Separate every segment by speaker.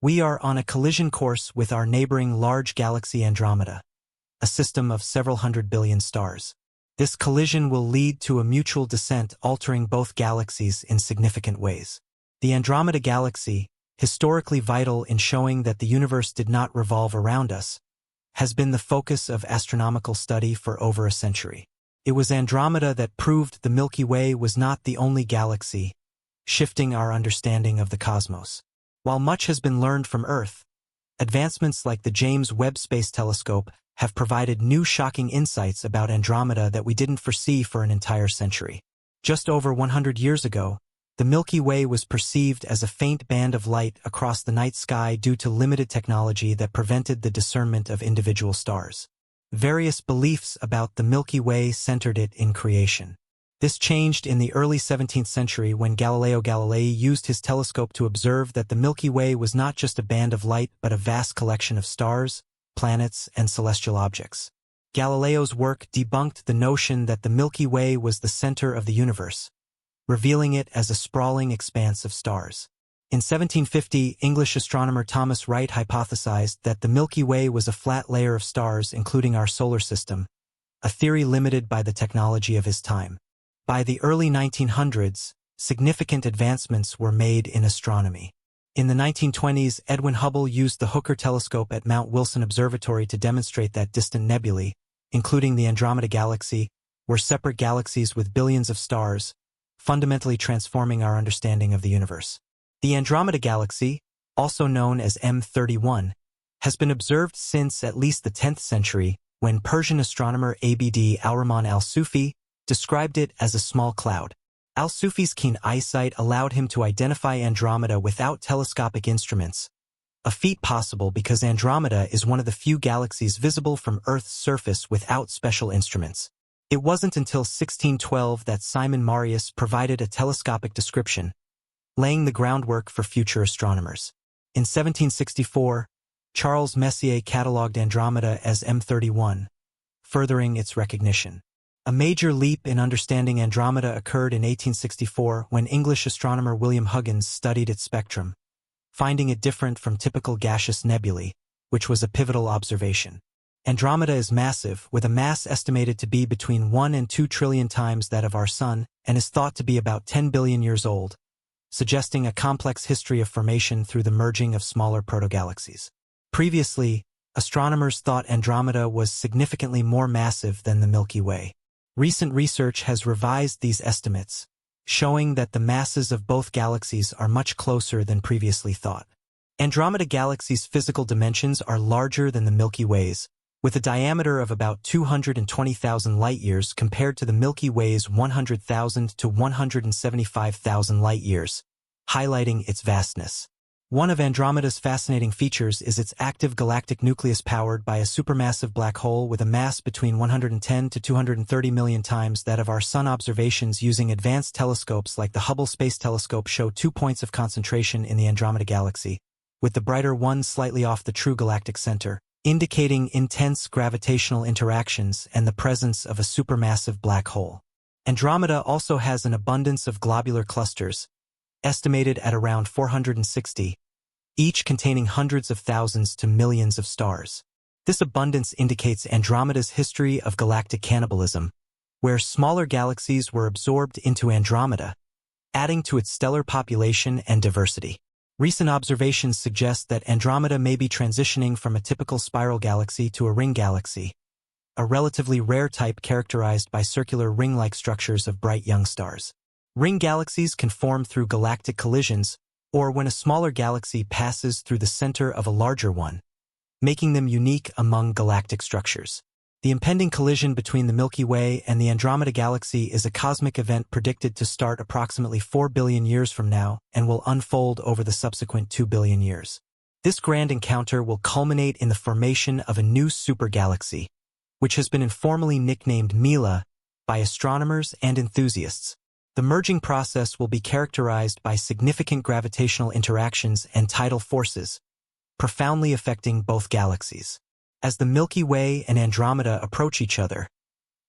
Speaker 1: We are on a collision course with our neighboring large galaxy Andromeda, a system of several hundred billion stars. This collision will lead to a mutual descent altering both galaxies in significant ways. The Andromeda Galaxy, historically vital in showing that the universe did not revolve around us, has been the focus of astronomical study for over a century. It was Andromeda that proved the Milky Way was not the only galaxy, shifting our understanding of the cosmos. While much has been learned from Earth, advancements like the James Webb Space Telescope have provided new shocking insights about Andromeda that we didn't foresee for an entire century. Just over 100 years ago, the Milky Way was perceived as a faint band of light across the night sky due to limited technology that prevented the discernment of individual stars. Various beliefs about the Milky Way centered it in creation. This changed in the early 17th century when Galileo Galilei used his telescope to observe that the Milky Way was not just a band of light but a vast collection of stars, planets, and celestial objects. Galileo's work debunked the notion that the Milky Way was the center of the universe, revealing it as a sprawling expanse of stars. In 1750, English astronomer Thomas Wright hypothesized that the Milky Way was a flat layer of stars including our solar system, a theory limited by the technology of his time. By the early 1900s, significant advancements were made in astronomy. In the 1920s, Edwin Hubble used the Hooker telescope at Mount Wilson Observatory to demonstrate that distant nebulae, including the Andromeda Galaxy, were separate galaxies with billions of stars, fundamentally transforming our understanding of the universe. The Andromeda Galaxy, also known as M31, has been observed since at least the 10th century when Persian astronomer Abd al-Rahman al-Sufi described it as a small cloud. Al-Sufi's keen eyesight allowed him to identify Andromeda without telescopic instruments, a feat possible because Andromeda is one of the few galaxies visible from Earth's surface without special instruments. It wasn't until 1612 that Simon Marius provided a telescopic description, laying the groundwork for future astronomers. In 1764, Charles Messier catalogued Andromeda as M31, furthering its recognition. A major leap in understanding Andromeda occurred in 1864 when English astronomer William Huggins studied its spectrum, finding it different from typical gaseous nebulae, which was a pivotal observation. Andromeda is massive, with a mass estimated to be between 1 and 2 trillion times that of our Sun, and is thought to be about 10 billion years old, suggesting a complex history of formation through the merging of smaller protogalaxies. Previously, astronomers thought Andromeda was significantly more massive than the Milky Way. Recent research has revised these estimates, showing that the masses of both galaxies are much closer than previously thought. Andromeda Galaxy's physical dimensions are larger than the Milky Way's, with a diameter of about 220,000 light-years compared to the Milky Way's 100,000 to 175,000 light-years, highlighting its vastness. One of Andromeda's fascinating features is its active galactic nucleus powered by a supermassive black hole with a mass between 110 to 230 million times that of our Sun. Observations using advanced telescopes like the Hubble Space Telescope show 2 points of concentration in the Andromeda Galaxy, with the brighter one slightly off the true galactic center, indicating intense gravitational interactions and the presence of a supermassive black hole. Andromeda also has an abundance of globular clusters, estimated at around 460, each containing hundreds of thousands to millions of stars. This abundance indicates Andromeda's history of galactic cannibalism, where smaller galaxies were absorbed into Andromeda, adding to its stellar population and diversity. Recent observations suggest that Andromeda may be transitioning from a typical spiral galaxy to a ring galaxy, a relatively rare type characterized by circular ring-like structures of bright young stars. Ring galaxies can form through galactic collisions, or when a smaller galaxy passes through the center of a larger one, making them unique among galactic structures. The impending collision between the Milky Way and the Andromeda Galaxy is a cosmic event predicted to start approximately 4 billion years from now and will unfold over the subsequent 2 billion years. This grand encounter will culminate in the formation of a new supergalaxy, which has been informally nicknamed Mila by astronomers and enthusiasts. The merging process will be characterized by significant gravitational interactions and tidal forces, profoundly affecting both galaxies. As the Milky Way and Andromeda approach each other,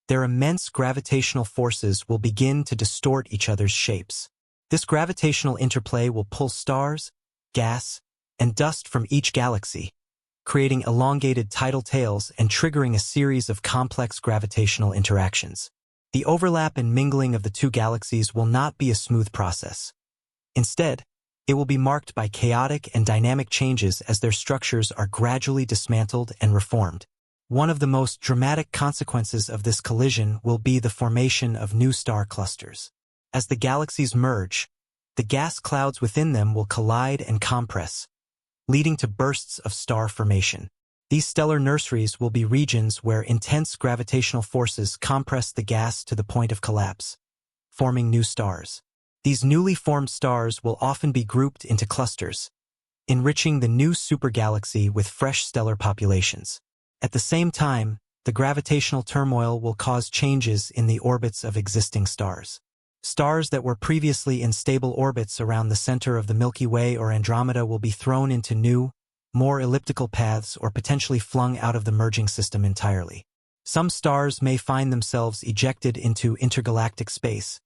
Speaker 1: their immense gravitational forces will begin to distort each other's shapes. This gravitational interplay will pull stars, gas, and dust from each galaxy, creating elongated tidal tails and triggering a series of complex gravitational interactions. The overlap and mingling of the two galaxies will not be a smooth process. Instead, it will be marked by chaotic and dynamic changes as their structures are gradually dismantled and reformed. One of the most dramatic consequences of this collision will be the formation of new star clusters. As the galaxies merge, the gas clouds within them will collide and compress, leading to bursts of star formation. These stellar nurseries will be regions where intense gravitational forces compress the gas to the point of collapse, forming new stars. These newly formed stars will often be grouped into clusters, enriching the new supergalaxy with fresh stellar populations. At the same time, the gravitational turmoil will cause changes in the orbits of existing stars. Stars that were previously in stable orbits around the center of the Milky Way or Andromeda will be thrown into new, more elliptical paths or potentially flung out of the merging system entirely. Some stars may find themselves ejected into intergalactic space,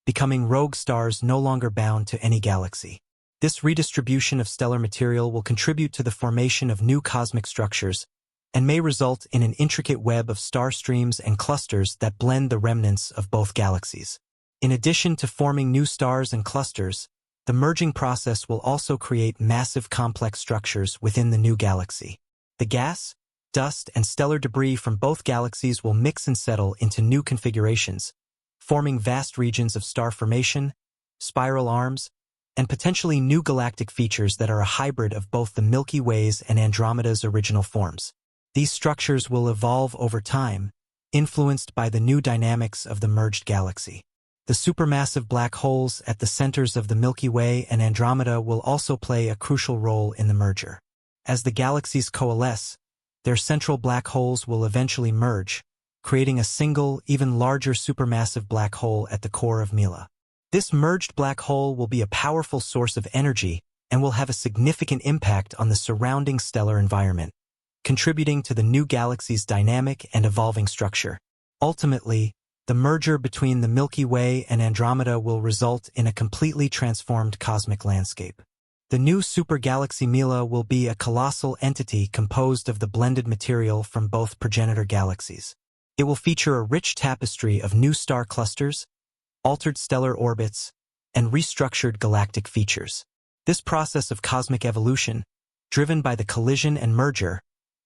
Speaker 1: becoming rogue stars no longer bound to any galaxy. This redistribution of stellar material will contribute to the formation of new cosmic structures and may result in an intricate web of star streams and clusters that blend the remnants of both galaxies. In addition to forming new stars and clusters, the merging process will also create massive complex structures within the new galaxy. The gas, dust, and stellar debris from both galaxies will mix and settle into new configurations, forming vast regions of star formation, spiral arms, and potentially new galactic features that are a hybrid of both the Milky Way's and Andromeda's original forms. These structures will evolve over time, influenced by the new dynamics of the merged galaxy. The supermassive black holes at the centers of the Milky Way and Andromeda will also play a crucial role in the merger. As the galaxies coalesce, their central black holes will eventually merge, creating a single, even larger supermassive black hole at the core of Mila. This merged black hole will be a powerful source of energy and will have a significant impact on the surrounding stellar environment, contributing to the new galaxy's dynamic and evolving structure. Ultimately, the merger between the Milky Way and Andromeda will result in a completely transformed cosmic landscape. The new supergalaxy Mila will be a colossal entity composed of the blended material from both progenitor galaxies. It will feature a rich tapestry of new star clusters, altered stellar orbits, and restructured galactic features. This process of cosmic evolution, driven by the collision and merger,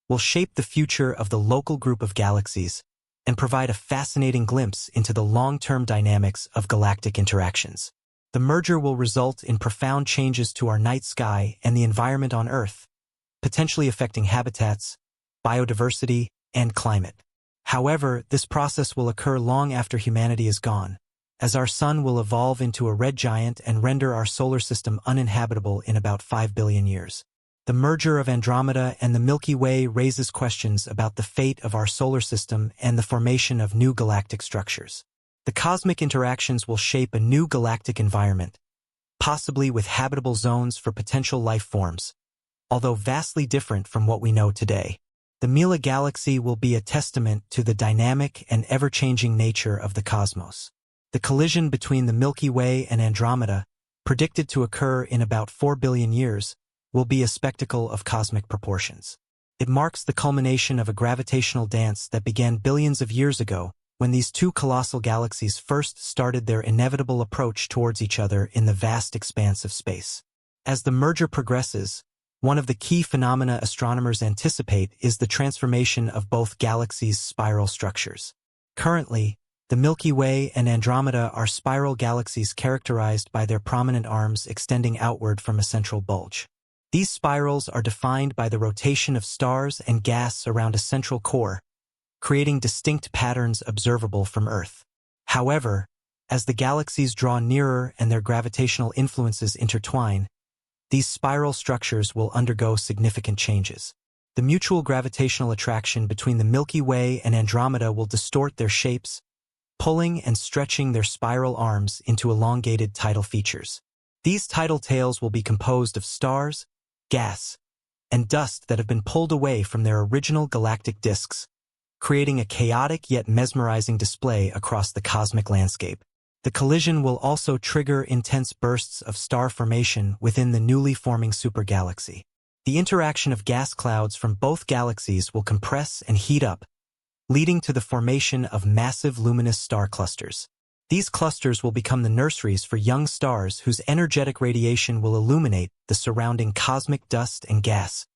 Speaker 1: will shape the future of the local group of galaxies and provide a fascinating glimpse into the long-term dynamics of galactic interactions. The merger will result in profound changes to our night sky and the environment on Earth, potentially affecting habitats, biodiversity, and climate. However, this process will occur long after humanity is gone, as our sun will evolve into a red giant and render our solar system uninhabitable in about 5 billion years. The merger of Andromeda and the Milky Way raises questions about the fate of our solar system and the formation of new galactic structures. The cosmic interactions will shape a new galactic environment, possibly with habitable zones for potential life forms, although vastly different from what we know today. The Mila galaxy will be a testament to the dynamic and ever-changing nature of the cosmos. The collision between the Milky Way and Andromeda, predicted to occur in about 4 billion years, will be a spectacle of cosmic proportions. It marks the culmination of a gravitational dance that began billions of years ago, when these two colossal galaxies first started their inevitable approach towards each other in the vast expanse of space. As the merger progresses, one of the key phenomena astronomers anticipate is the transformation of both galaxies' spiral structures. Currently, the Milky Way and Andromeda are spiral galaxies characterized by their prominent arms extending outward from a central bulge. These spirals are defined by the rotation of stars and gas around a central core, creating distinct patterns observable from Earth. However, as the galaxies draw nearer and their gravitational influences intertwine, these spiral structures will undergo significant changes. The mutual gravitational attraction between the Milky Way and Andromeda will distort their shapes, pulling and stretching their spiral arms into elongated tidal features. These tidal tails will be composed of stars, gas, and dust that have been pulled away from their original galactic disks, creating a chaotic yet mesmerizing display across the cosmic landscape. The collision will also trigger intense bursts of star formation within the newly forming supergalaxy. The interaction of gas clouds from both galaxies will compress and heat up, leading to the formation of massive luminous star clusters. These clusters will become the nurseries for young stars whose energetic radiation will illuminate the surrounding cosmic dust and gas,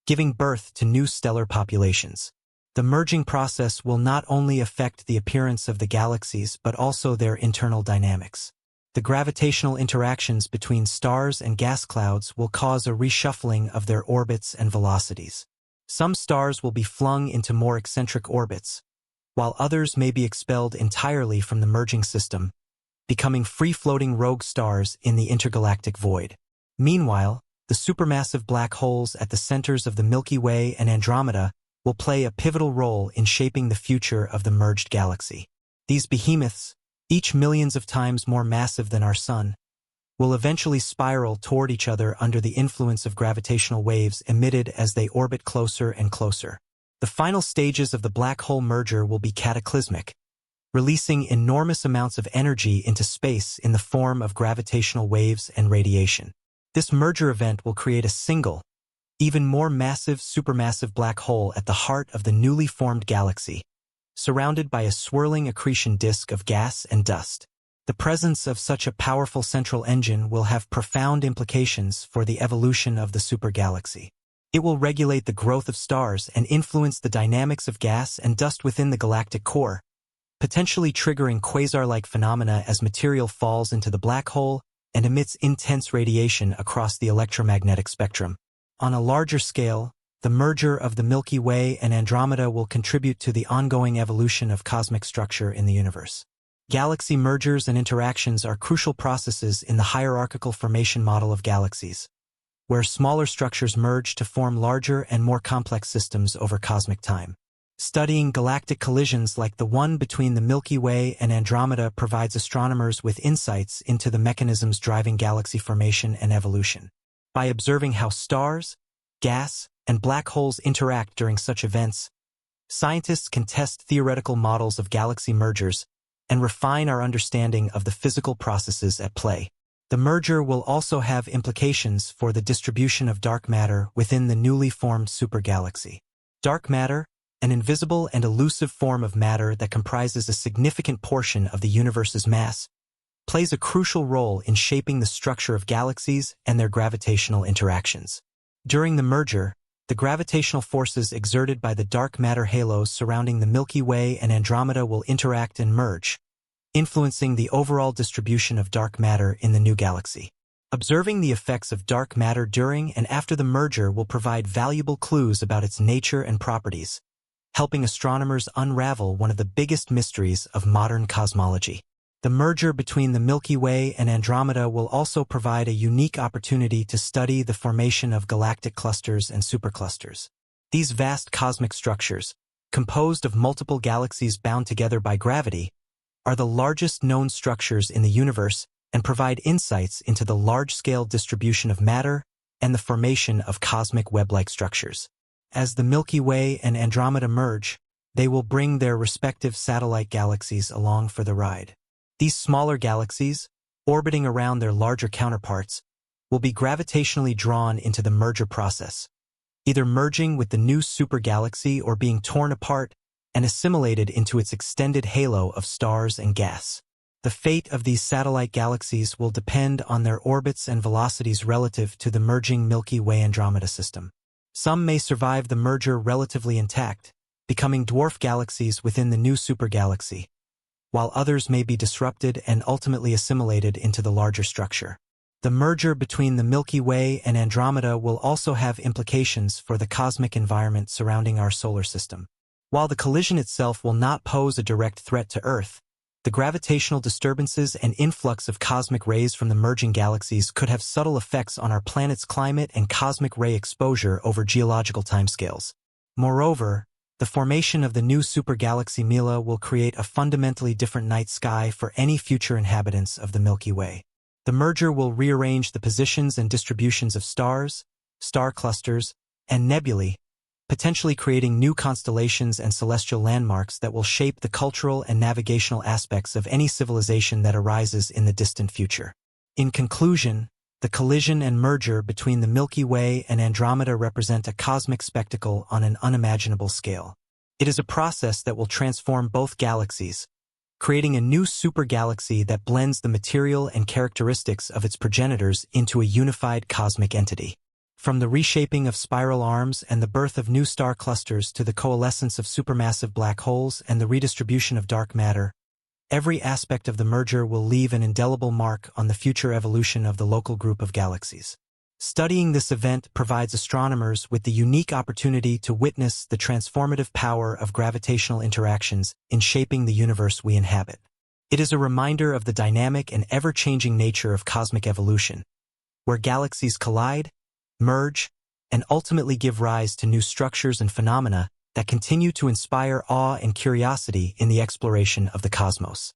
Speaker 1: giving birth to new stellar populations. The merging process will not only affect the appearance of the galaxies but also their internal dynamics. The gravitational interactions between stars and gas clouds will cause a reshuffling of their orbits and velocities. Some stars will be flung into more eccentric orbits, while others may be expelled entirely from the merging system, becoming free-floating rogue stars in the intergalactic void. Meanwhile, the supermassive black holes at the centers of the Milky Way and Andromeda will play a pivotal role in shaping the future of the merged galaxy. These behemoths, each millions of times more massive than our Sun, will eventually spiral toward each other under the influence of gravitational waves emitted as they orbit closer and closer. The final stages of the black hole merger will be cataclysmic, releasing enormous amounts of energy into space in the form of gravitational waves and radiation. This merger event will create a single, even more massive supermassive black hole at the heart of the newly formed galaxy, surrounded by a swirling accretion disk of gas and dust. The presence of such a powerful central engine will have profound implications for the evolution of the supergalaxy. It will regulate the growth of stars and influence the dynamics of gas and dust within the galactic core, potentially triggering quasar-like phenomena as material falls into the black hole and emits intense radiation across the electromagnetic spectrum. On a larger scale, the merger of the Milky Way and Andromeda will contribute to the ongoing evolution of cosmic structure in the universe. Galaxy mergers and interactions are crucial processes in the hierarchical formation model of galaxies, where smaller structures merge to form larger and more complex systems over cosmic time. Studying galactic collisions like the one between the Milky Way and Andromeda provides astronomers with insights into the mechanisms driving galaxy formation and evolution. By observing how stars, gas, and black holes interact during such events, scientists can test theoretical models of galaxy mergers and refine our understanding of the physical processes at play. The merger will also have implications for the distribution of dark matter within the newly formed supergalaxy. Dark matter, an invisible and elusive form of matter that comprises a significant portion of the universe's mass, plays a crucial role in shaping the structure of galaxies and their gravitational interactions. During the merger, the gravitational forces exerted by the dark matter halos surrounding the Milky Way and Andromeda will interact and merge, influencing the overall distribution of dark matter in the new galaxy. Observing the effects of dark matter during and after the merger will provide valuable clues about its nature and properties, helping astronomers unravel one of the biggest mysteries of modern cosmology. The merger between the Milky Way and Andromeda will also provide a unique opportunity to study the formation of galactic clusters and superclusters. These vast cosmic structures, composed of multiple galaxies bound together by gravity, are the largest known structures in the universe and provide insights into the large-scale distribution of matter and the formation of cosmic web-like structures. As the Milky Way and Andromeda merge, they will bring their respective satellite galaxies along for the ride. These smaller galaxies, orbiting around their larger counterparts, will be gravitationally drawn into the merger process, either merging with the new supergalaxy or being torn apart and assimilated into its extended halo of stars and gas. The fate of these satellite galaxies will depend on their orbits and velocities relative to the merging Milky Way-Andromeda system. Some may survive the merger relatively intact, becoming dwarf galaxies within the new supergalaxy, while others may be disrupted and ultimately assimilated into the larger structure. The merger between the Milky Way and Andromeda will also have implications for the cosmic environment surrounding our solar system. While the collision itself will not pose a direct threat to Earth, the gravitational disturbances and influx of cosmic rays from the merging galaxies could have subtle effects on our planet's climate and cosmic ray exposure over geological timescales. Moreover, the formation of the new supergalaxy Mila will create a fundamentally different night sky for any future inhabitants of the Milky Way. The merger will rearrange the positions and distributions of stars, star clusters, and nebulae, potentially creating new constellations and celestial landmarks that will shape the cultural and navigational aspects of any civilization that arises in the distant future. In conclusion, The collision and merger between the Milky Way and Andromeda represent a cosmic spectacle on an unimaginable scale. It is a process that will transform both galaxies, creating a new supergalaxy that blends the material and characteristics of its progenitors into a unified cosmic entity. From the reshaping of spiral arms and the birth of new star clusters to the coalescence of supermassive black holes and the redistribution of dark matter, every aspect of the merger will leave an indelible mark on the future evolution of the local group of galaxies. Studying this event provides astronomers with the unique opportunity to witness the transformative power of gravitational interactions in shaping the universe we inhabit. It is a reminder of the dynamic and ever-changing nature of cosmic evolution, where galaxies collide, merge, and ultimately give rise to new structures and phenomena that continue to inspire awe and curiosity in the exploration of the cosmos.